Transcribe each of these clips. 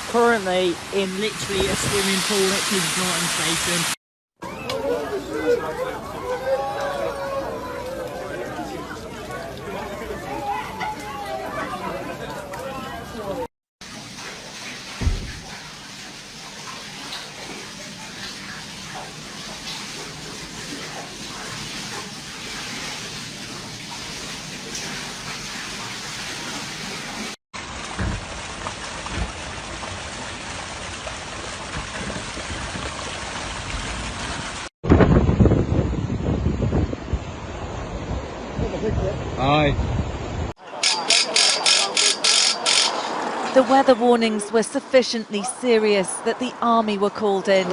currently in literally a swimming pool at Kingston Station. Aye. The weather warnings were sufficiently serious that the army were called in.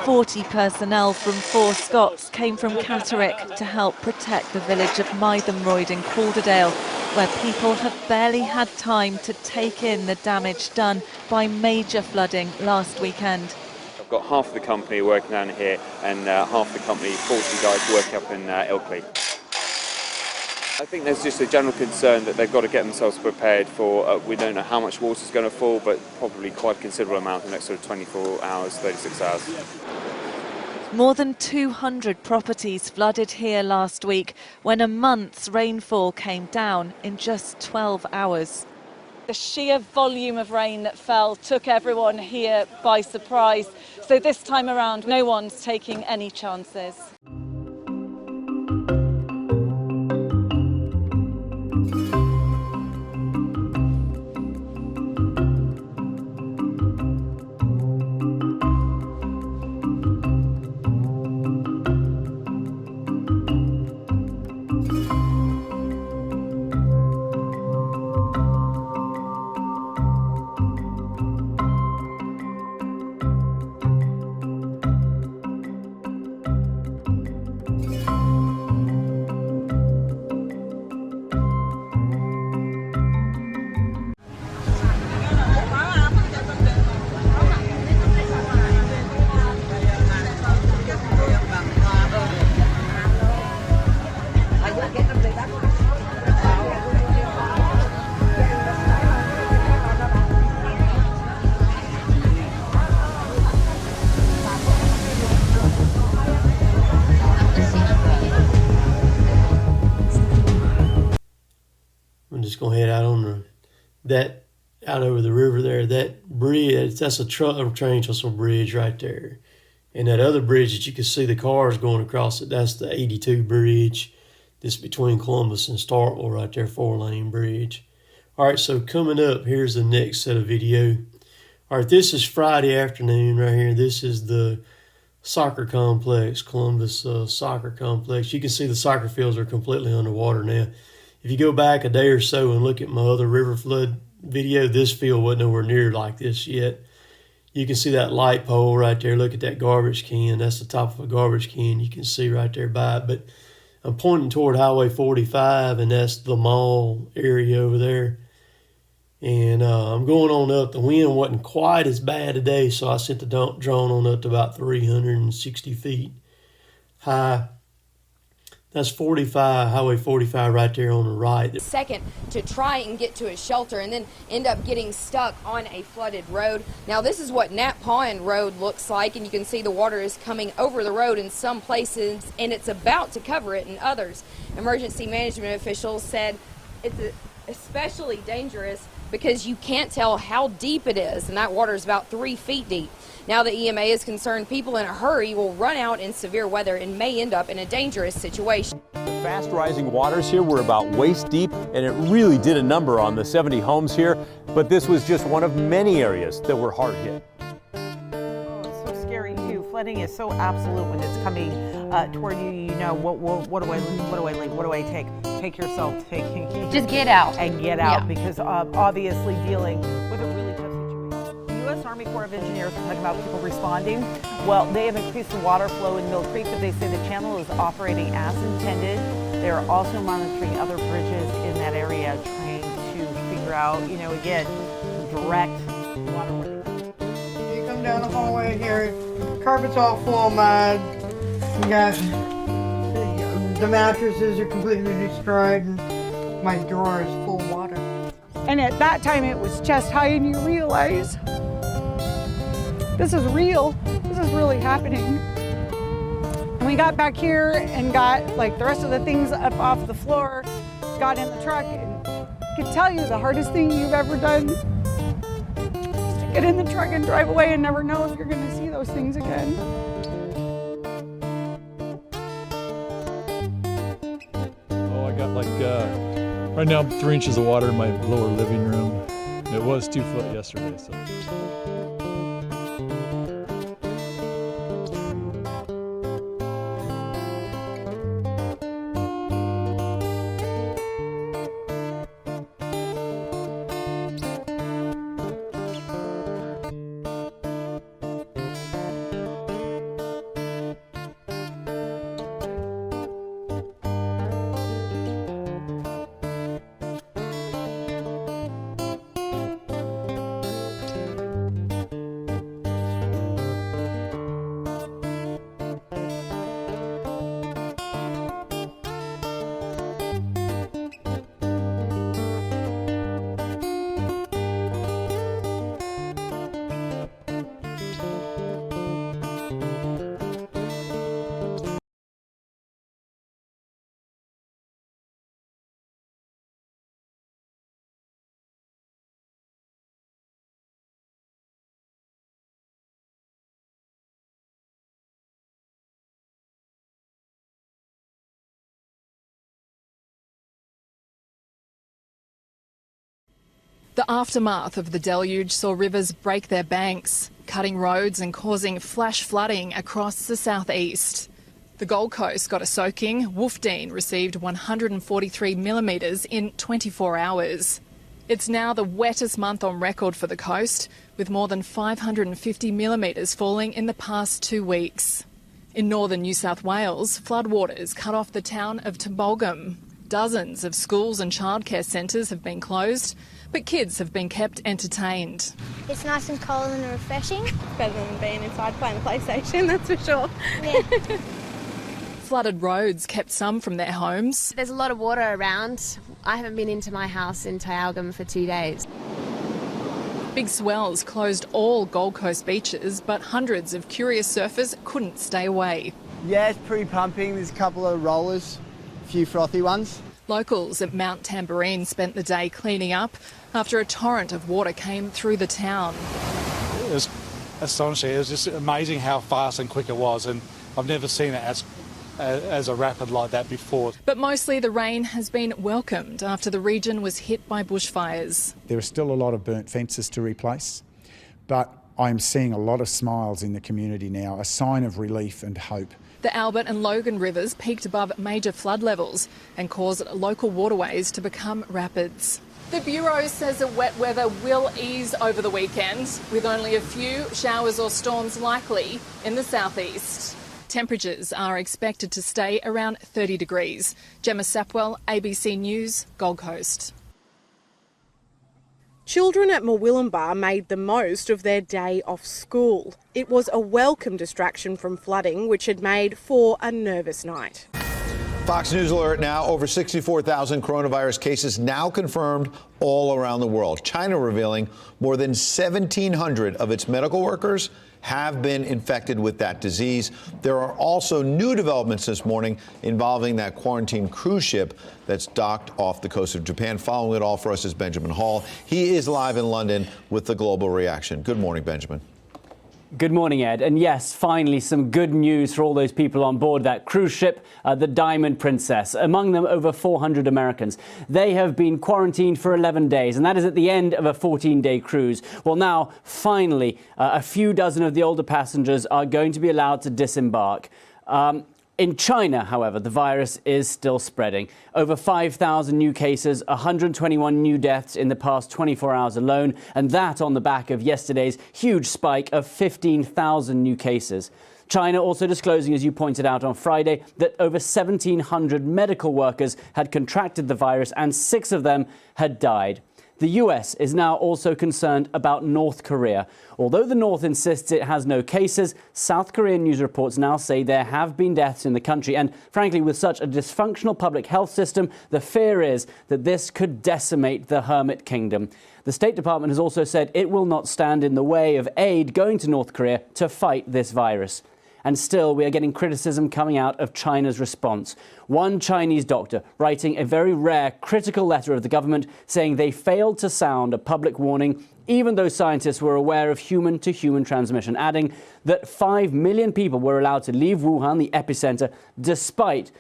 40 personnel from 4 Scots came from Catterick to help protect the village of Mythenroyd in Calderdale, where people have barely had time to take in the damage done by major flooding last weekend. I've got half of the company working down here and half the company, 40 guys, working up in Ilkley. I think there's just a general concern that they've got to get themselves prepared for, we don't know how much water is going to fall, but probably quite a considerable amount in the next sort of 24 hours, 36 hours. More than 200 properties flooded here last week when a month's rainfall came down in just 12 hours. The sheer volume of rain that fell took everyone here by surprise. So this time around, no one's taking any chances. I'm just gonna head out on out over the river there. That bridge, that's a train trestle bridge right there. And that other bridge that you can see the cars going across it, that's the 82 bridge. This between Columbus and Starkville right there, 4-lane bridge. All right, so coming up, here's the next set of video. All right, this is Friday afternoon right here. This is the soccer complex, Columbus soccer complex. You can see the soccer fields are completely underwater now. If you go back a day or so and look at my other river flood video, this field wasn't nowhere near like this yet. You can see that light pole right there. Look at that garbage can. That's the top of a garbage can. You can see right there by it. But I'm pointing toward Highway 45, and that's the mall area over there. And I'm going on up. The wind wasn't quite as bad today, so I sent the drone on up to about 360 feet high. That's 45, Highway 45 right there on the right. Second to try and get to a shelter and then end up getting stuck on a flooded road. Now this is what Nat Pond Road looks like, and you can see the water is coming over the road in some places and it's about to cover it in others. Emergency management officials said it's especially dangerous because you can't tell how deep it is, and that water is about 3 feet deep. Now the EMA is concerned people in a hurry will run out in severe weather and may end up in a dangerous situation. The fast rising waters here were about waist deep, and it really did a number on the 70 homes here, but this was just one of many areas that were hard hit. Oh, it's so scary too. Flooding is so absolute when it's coming toward you. You know, what do I leave? What do I take? Take yourself, Just get out. And get out, because obviously dealing with a really tough situation. The U.S. Army Corps of Engineers are talking about people responding. Well, they have increased the water flow in Mill Creek, but they say the channel is operating as intended. They're also monitoring other bridges in that area, trying to figure out, you know, again, direct waterways. You come down the hallway here, carpet's all full of mud. You got the mattresses are completely destroyed, and my drawer is full of water. And at that time it was chest high, and you realize this is real. This is really happening. And we got back here and got like the rest of the things up off the floor, got in the truck, and I can tell you the hardest thing you've ever done is to get in the truck and drive away and never know if you're going to see those things again. Oh, I got like, right now 3 inches of water in my lower living room. It was 2 foot yesterday, so. The aftermath of the deluge saw rivers break their banks, cutting roads and causing flash flooding across the southeast. The Gold Coast got a soaking. Woofdene received 143 millimetres in 24 hours. It's now the wettest month on record for the coast, with more than 550 millimetres falling in the past 2 weeks. In northern New South Wales, floodwaters cut off the town of Tumbulgum. Dozens of schools and childcare centres have been closed, but kids have been kept entertained. It's nice and cold and refreshing. Better than being inside playing PlayStation, that's for sure. Yeah. Flooded roads kept some from their homes. There's a lot of water around. I haven't been into my house in Tyalgum for 2 days. Big swells closed all Gold Coast beaches, but hundreds of curious surfers couldn't stay away. Yeah, it's pretty pumping. There's a couple of rollers, a few frothy ones. Locals at Mount Tambourine spent the day cleaning up after a torrent of water came through the town. It was astonishing. It was just amazing how fast and quick it was, and I've never seen it as a rapid like that before. But mostly the rain has been welcomed after the region was hit by bushfires. There are still a lot of burnt fences to replace, but I'm seeing a lot of smiles in the community now, a sign of relief and hope. The Albert and Logan rivers peaked above major flood levels and caused local waterways to become rapids. The Bureau says the wet weather will ease over the weekend, with only a few showers or storms likely in the southeast. Temperatures are expected to stay around 30 degrees. Gemma Sapwell, ABC News, Gold Coast. Children at Murwillumbah made the most of their day off school. It was a welcome distraction from flooding, which had made for a nervous night. Fox News alert now. Over 64,000 coronavirus cases now confirmed all around the world. China revealing more than 1,700 of its medical workers have been infected with that disease. There are also new developments this morning involving that quarantine cruise ship that's docked off the coast of Japan. Following it all for us is Benjamin Hall. He is live in London with the global reaction. Good morning, Benjamin. Good morning, Ed. And yes, finally, some good news for all those people on board that cruise ship, the Diamond Princess. Among them, over 400 Americans. They have been quarantined for 11 days, and that is at the end of a 14-day cruise. Well, now, finally, a few dozen of the older passengers are going to be allowed to disembark. In China, however, the virus is still spreading. Over 5,000 new cases, 121 new deaths in the past 24 hours alone, and that on the back of yesterday's huge spike of 15,000 new cases. China also disclosing, as you pointed out on Friday, that over 1,700 medical workers had contracted the virus and 6 of them had died. The US is now also concerned about North Korea. Although the North insists it has no cases, South Korean news reports now say there have been deaths in the country. And frankly, with such a dysfunctional public health system, the fear is that this could decimate the hermit kingdom. The State Department has also said it will not stand in the way of aid going to North Korea to fight this virus. And still, we are getting criticism coming out of China's response. One Chinese doctor writing a very rare critical letter of the government saying they failed to sound a public warning, even though scientists were aware of human-to-human transmission, adding that 5 million people were allowed to leave Wuhan, the epicenter, despite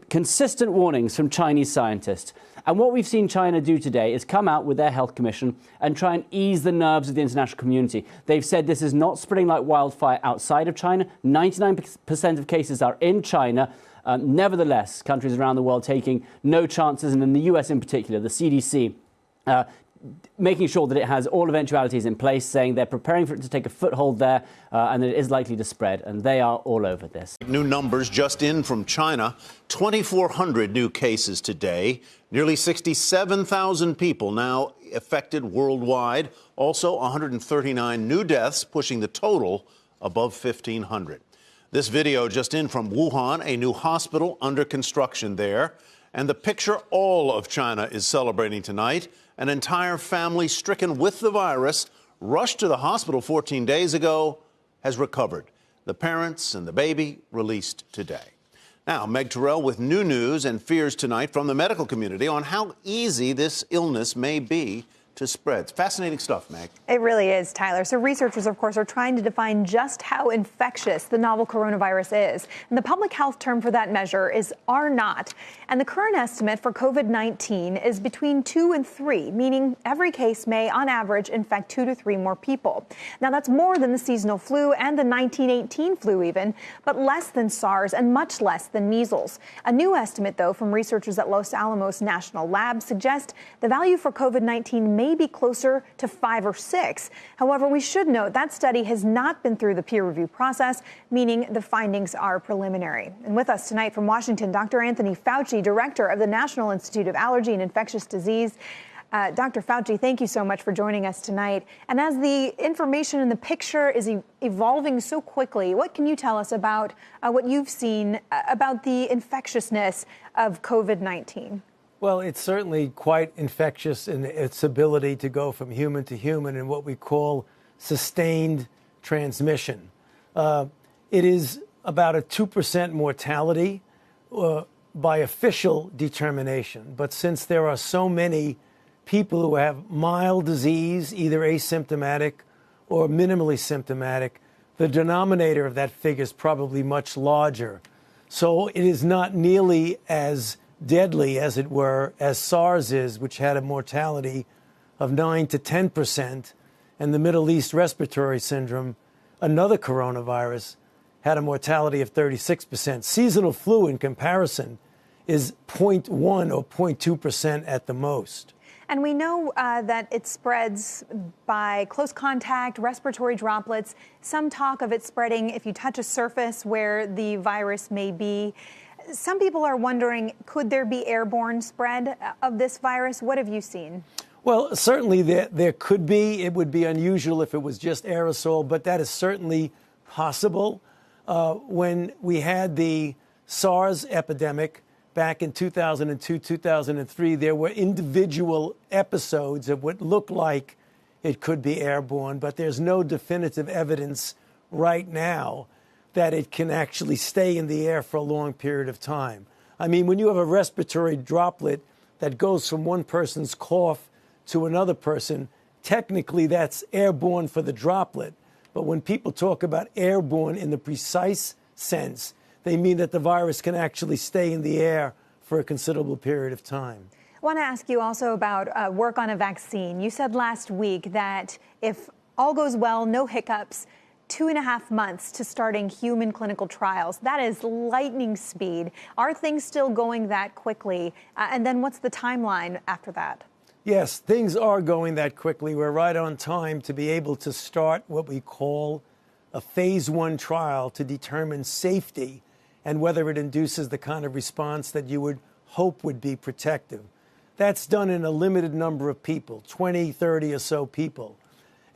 consistent warnings from Chinese scientists. And what we've seen China do today is come out with their health commission and try and ease the nerves of the international community. They've said this is not spreading like wildfire outside of China. 99% of cases are in China. Nevertheless, countries around the world taking no chances, and in the US in particular, the CDC making sure that it has all eventualities in place, saying they're preparing for it to take a foothold there and that it is likely to spread. And they are all over this. New numbers just in from China, 2,400 new cases today, nearly 67,000 people now affected worldwide. Also, 139 new deaths, pushing the total above 1,500. This video just in from Wuhan, a new hospital under construction there. And the picture all of China is celebrating tonight. An entire family stricken with the virus, rushed to the hospital 14 days ago, has recovered. The parents and the baby released today. Now, Meg Terrell with new news and fears tonight from the medical community on how easy this illness may be to spread. It's fascinating stuff, Meg. It really is, Tyler. So researchers, of course, are trying to define just how infectious the novel coronavirus is. And the public health term for that measure is R0. And the current estimate for COVID-19 is between 2 and 3, meaning every case may, on average, infect 2 to 3 more people. Now, that's more than the seasonal flu and the 1918 flu even, but less than SARS and much less than measles. A new estimate, though, from researchers at Los Alamos National Lab suggests the value for COVID-19 may be closer to 5 or 6. However, we should note that study has not been through the peer review process, meaning the findings are preliminary. And with us tonight from Washington, Dr. Anthony Fauci, director of the National Institute of Allergy and Infectious Disease. Dr. Fauci, thank you so much for joining us tonight. And as the information in the picture is evolving so quickly, what can you tell us about what you've seen about the infectiousness of COVID-19? Well, it's certainly quite infectious in its ability to go from human to human in what we call sustained transmission. It is about a 2% mortality by official determination. But since there are so many people who have mild disease, either asymptomatic or minimally symptomatic, the denominator of that figure is probably much larger. So it is not nearly as deadly, as it were, as SARS is, which had a mortality of 9 to 10%, and the Middle East respiratory syndrome, another coronavirus, had a mortality of 36%. Seasonal flu, in comparison, is 0.1 or 0.2% at the most. And we know that it spreads by close contact, respiratory droplets. Some talk of it spreading if you touch a surface where the virus may be. Some people are wondering, could there be airborne spread of this virus? What have you seen? Well, certainly there could be. It would be unusual if it was just aerosol, but that is certainly possible. When we had the SARS epidemic back in 2002, 2003, there were individual episodes of what looked like it could be airborne, but there's no definitive evidence right now that it can actually stay in the air for a long period of time. I mean, when you have a respiratory droplet that goes from one person's cough to another person, technically that's airborne for the droplet. But when people talk about airborne in the precise sense, they mean that the virus can actually stay in the air for a considerable period of time. I want to ask you also about work on a vaccine. You said last week that if all goes well, no hiccups, 2.5 months to starting human clinical trials. That is lightning speed. Are things still going that quickly? And then what's the timeline after that? Yes, things are going that quickly. We're right on time to be able to start what we call a phase 1 trial to determine safety and whether it induces the kind of response that you would hope would be protective. That's done in a limited number of people, 20, 30 or so people.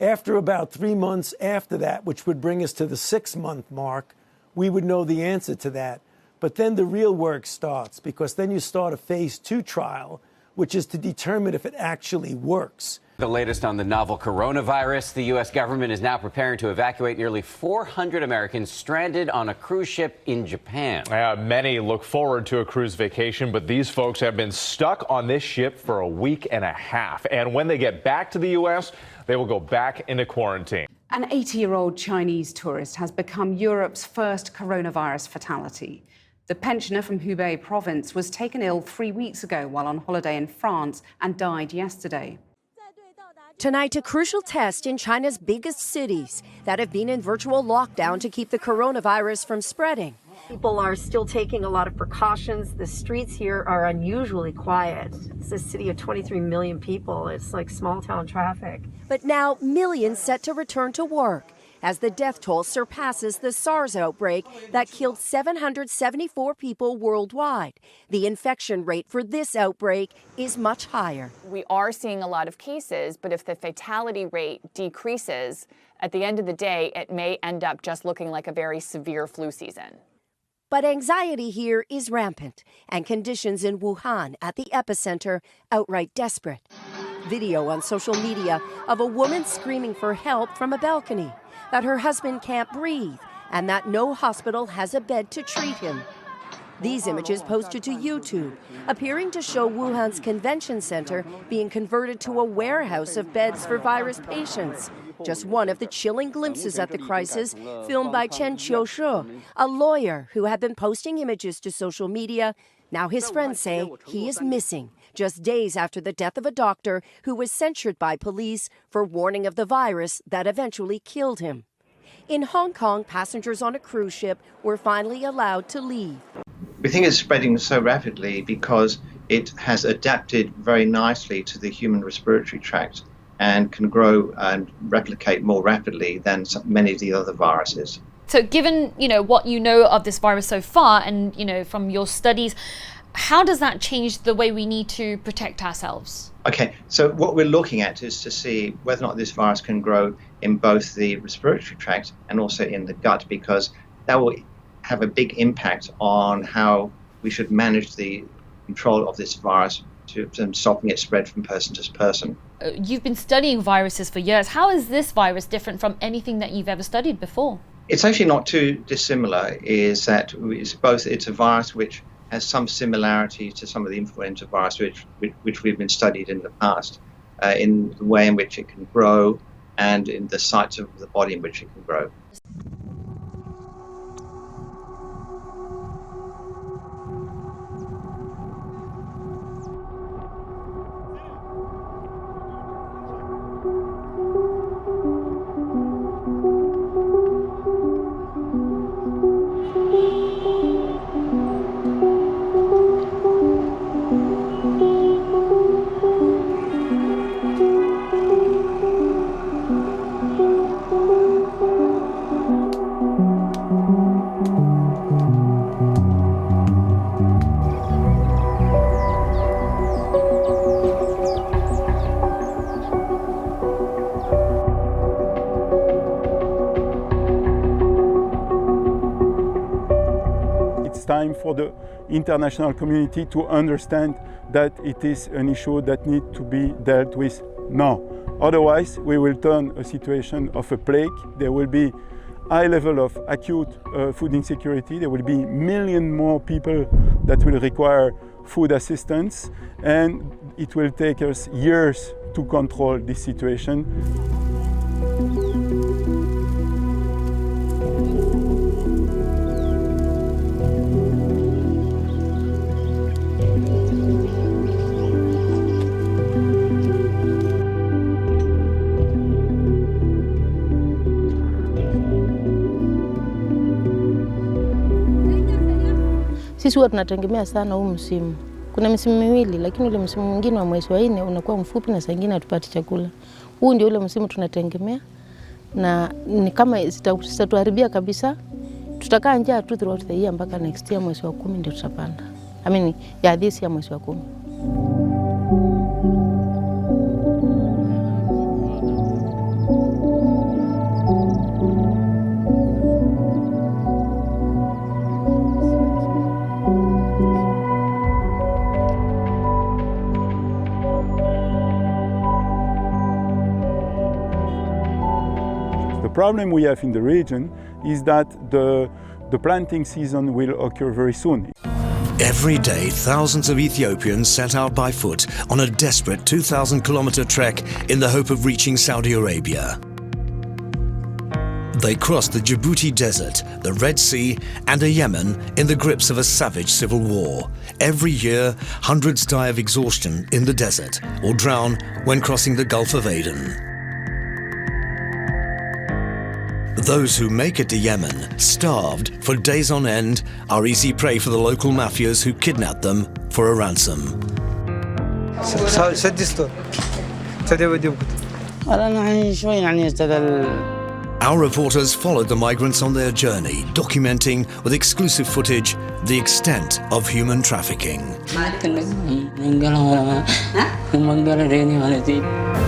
After about 3 months after that, which would bring us to the 6-month mark, we would know the answer to that. But then the real work starts, because then you start a phase 2 trial, which is to determine if it actually works. The latest on the novel coronavirus. The U.S. government is now preparing to evacuate nearly 400 Americans stranded on a cruise ship in Japan. Many look forward to a cruise vacation, but these folks have been stuck on this ship for a week and a half. And when they get back to the U.S., they will go back into quarantine. An 80-year-old Chinese tourist has become Europe's first coronavirus fatality. The pensioner from Hubei province was taken ill 3 weeks ago while on holiday in France and died yesterday. Tonight, a crucial test in China's biggest cities that have been in virtual lockdown to keep the coronavirus from spreading. People are still taking a lot of precautions. The streets here are unusually quiet. It's a city of 23 million people. It's like small town traffic. But now, millions set to return to work as the death toll surpasses the SARS outbreak that killed 774 people worldwide. The infection rate for this outbreak is much higher. We are seeing a lot of cases, but if the fatality rate decreases, at the end of the day, it may end up just looking like a very severe flu season. But anxiety here is rampant, and conditions in Wuhan at the epicenter outright desperate. Video on social media of a woman screaming for help from a balcony, that her husband can't breathe, and that no hospital has a bed to treat him. These images posted to YouTube, appearing to show Wuhan's convention center being converted to a warehouse of beds for virus patients. Just one of the chilling glimpses at the crisis, filmed by Chen Qiushu, a lawyer who had been posting images to social media. Now his friends say he is missing, just days after the death of a doctor who was censured by police for warning of the virus that eventually killed him. In Hong Kong, passengers on a cruise ship were finally allowed to leave. We think it's spreading so rapidly because it has adapted very nicely to the human respiratory tract and can grow and replicate more rapidly than many of the other viruses. So given, what you know of this virus so far and, from your studies, how does that change the way we need to protect ourselves? Okay, so what we're looking at is to see whether or not this virus can grow in both the respiratory tract and also in the gut, because that will have a big impact on how we should manage the control of this virus to stopping it spread from person to person. You've been studying viruses for years. How is this virus different from anything that you've ever studied before? It's actually not too dissimilar, is that it's a virus which has some similarity to some of the influenza virus which we've been studied in the past, in the way in which it can grow and in the sites of the body in which it can grow. Time for the international community to understand that it is an issue that needs to be dealt with now. Otherwise, we will turn a situation of a plague. There will be high level of acute food insecurity. There will be million more people that will require food assistance, and it will take us years to control this situation. Sisi huwa tunategemea sana huu msimu. Kuna misimu miwili, lakini ule msimu mwingine wa mwezi wa 4 unakuwa mfupi na saa nyingine hatupati chakula. Huu ndio ule msimu tunategemea, na ni kama zitatuharibia kabisa. Tutakaa njaa tu throughout the year mpaka next year mwezi wa 10 ndio tutapanda. Ya this year mwezi wa 10. problem we have in the region is that the planting season will occur very soon. Every day, thousands of Ethiopians set out by foot on a desperate 2,000-kilometer trek in the hope of reaching Saudi Arabia. They crossed the Djibouti Desert, the Red Sea, and a Yemen in the grips of a savage civil war. Every year, hundreds die of exhaustion in the desert or drown when crossing the Gulf of Aden. Those who make it to Yemen, starved for days on end, are easy prey for the local mafias who kidnap them for a ransom. Our reporters followed the migrants on their journey, documenting with exclusive footage the extent of human trafficking.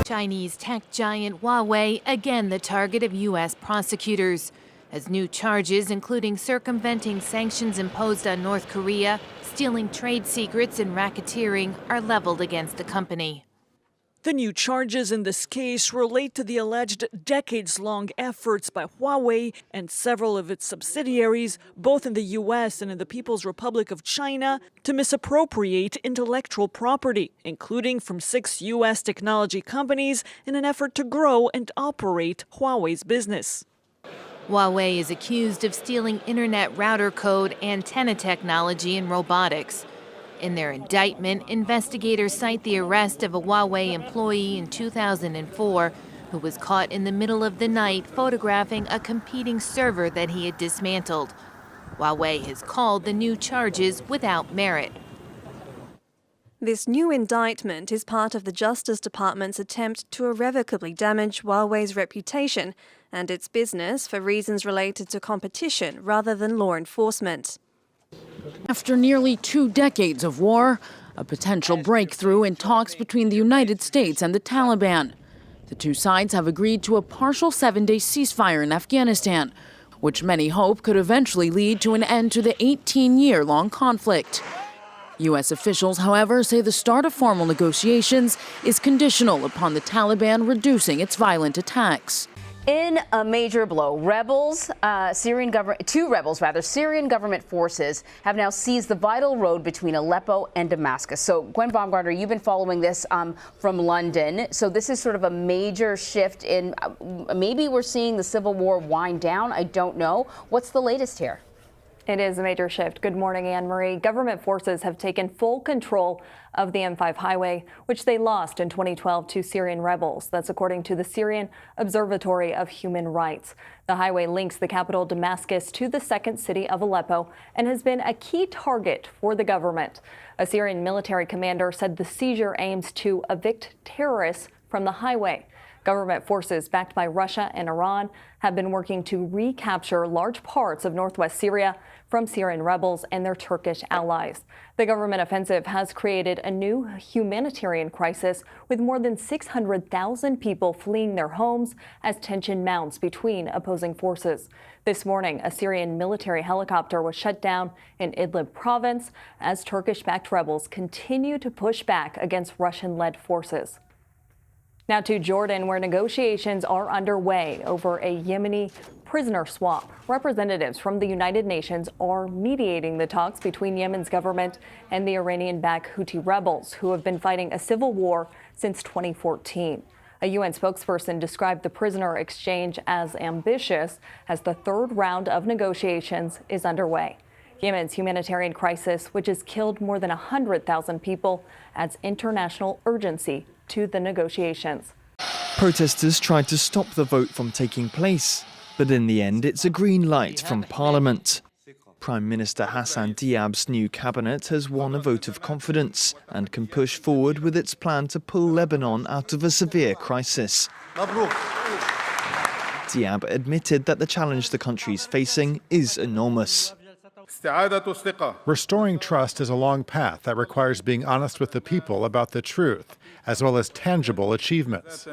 Chinese tech giant Huawei again the target of U.S. prosecutors, as new charges including circumventing sanctions imposed on North Korea, stealing trade secrets and racketeering are leveled against the company. The new charges in this case relate to the alleged decades-long efforts by Huawei and several of its subsidiaries, both in the U.S. and in the People's Republic of China, to misappropriate intellectual property, including from 6 U.S. technology companies, in an effort to grow and operate Huawei's business. Huawei is accused of stealing internet router code, antenna technology, and robotics. In their indictment, investigators cite the arrest of a Huawei employee in 2004 who was caught in the middle of the night photographing a competing server that he had dismantled. Huawei has called the new charges without merit. This new indictment is part of the Justice Department's attempt to irrevocably damage Huawei's reputation and its business for reasons related to competition rather than law enforcement. After nearly 2 decades of war, a potential breakthrough in talks between the United States and the Taliban. The two sides have agreed to a partial 7-day ceasefire in Afghanistan, which many hope could eventually lead to an end to the 18-year-long conflict. U.S. officials, however, say the start of formal negotiations is conditional upon the Taliban reducing its violent attacks. In a major blow, Syrian government forces have now seized the vital road between Aleppo and Damascus. So, Gwen Baumgartner, you've been following this from London. So this is sort of a major shift in, maybe we're seeing the civil war wind down. I don't know. What's the latest here? It is a major shift. Good morning, Anne-Marie. Government forces have taken full control of the M5 highway, which they lost in 2012 to Syrian rebels. That's according to the Syrian Observatory of Human Rights. The highway links the capital Damascus to the second city of Aleppo and has been a key target for the government. A Syrian military commander said the seizure aims to evict terrorists from the highway. Government forces backed by Russia and Iran have been working to recapture large parts of northwest Syria from Syrian rebels and their Turkish allies. The government offensive has created a new humanitarian crisis with more than 600,000 people fleeing their homes as tension mounts between opposing forces. This morning, a Syrian military helicopter was shut down in Idlib province as Turkish-backed rebels continue to push back against Russian-led forces. Now to Jordan, where negotiations are underway over a Yemeni prisoner swap. Representatives from the United Nations are mediating the talks between Yemen's government and the Iranian-backed Houthi rebels, who have been fighting a civil war since 2014. A UN spokesperson described the prisoner exchange as ambitious as the third round of negotiations is underway. Yemen's humanitarian crisis, which has killed more than 100,000 people, adds international urgency to the negotiations. Protesters tried to stop the vote from taking place, but in the end it's a green light from Parliament. Prime Minister Hassan Diab's new cabinet has won a vote of confidence and can push forward with its plan to pull Lebanon out of a severe crisis. Diab admitted that the challenge the country is facing is enormous. Restoring trust is a long path that requires being honest with the people about the truth, as well as tangible achievements.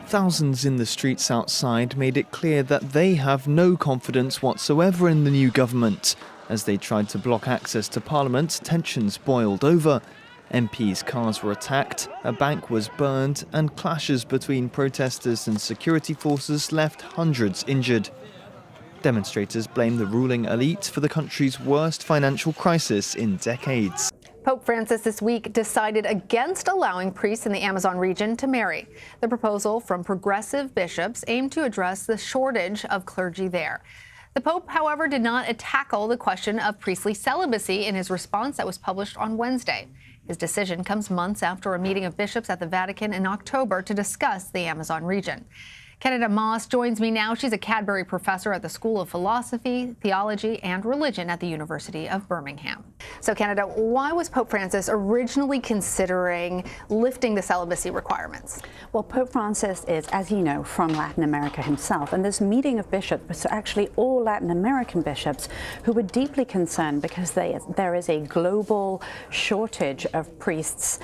Thousands in the streets outside made it clear that they have no confidence whatsoever in the new government. As they tried to block access to Parliament, tensions boiled over. MPs' cars were attacked, a bank was burned, and clashes between protesters and security forces left hundreds injured. Demonstrators blame the ruling elite for the country's worst financial crisis in decades. Pope Francis this week decided against allowing priests in the Amazon region to marry. The proposal from progressive bishops aimed to address the shortage of clergy there. The Pope, however, did not tackle the question of priestly celibacy in his response that was published on Wednesday. His decision comes months after a meeting of bishops at the Vatican in October to discuss the Amazon region. Canada Moss joins me now. She's a Cadbury professor at the School of Philosophy, Theology, and Religion at the University of Birmingham. So, Canada, why was Pope Francis originally considering lifting the celibacy requirements? Well, Pope Francis is, as you know, from Latin America himself, and this meeting of bishops was actually all Latin American bishops who were deeply concerned because there is a global shortage of priests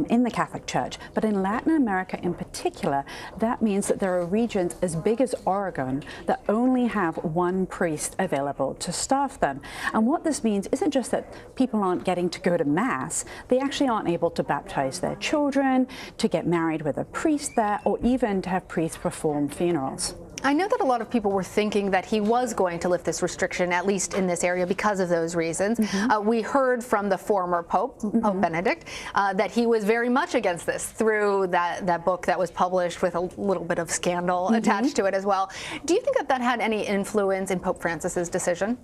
in the Catholic Church. But in Latin America in particular, that means that there are regions as big as Oregon that only have one priest available to staff them. And what this means isn't just that people aren't getting to go to Mass, they actually aren't able to baptize their children, to get married with a priest there, or even to have priests perform funerals. I know that a lot of people were thinking that he was going to lift this restriction, at least in this area, because of those reasons. We heard from the former Pope, Pope Benedict, that he was very much against this through that book that was published with a little bit of scandal attached to it as well. Do you think that that had any influence in Pope Francis's decision?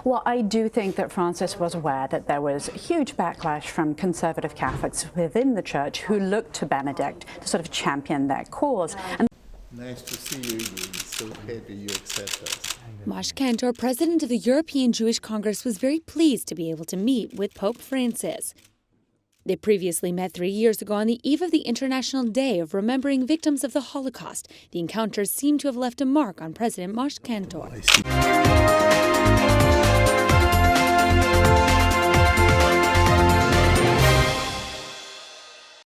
Well, I do think that Francis was aware that there was huge backlash from conservative Catholics within the church who looked to Benedict to sort of champion their cause. Nice to see you again. So happy you accept us. Mosh Kantor, president of the European Jewish Congress, was very pleased to be able to meet with Pope Francis. They previously met 3 years ago on the eve of the International Day of Remembering Victims of the Holocaust. The encounters seem to have left a mark on President Mosh Kantor.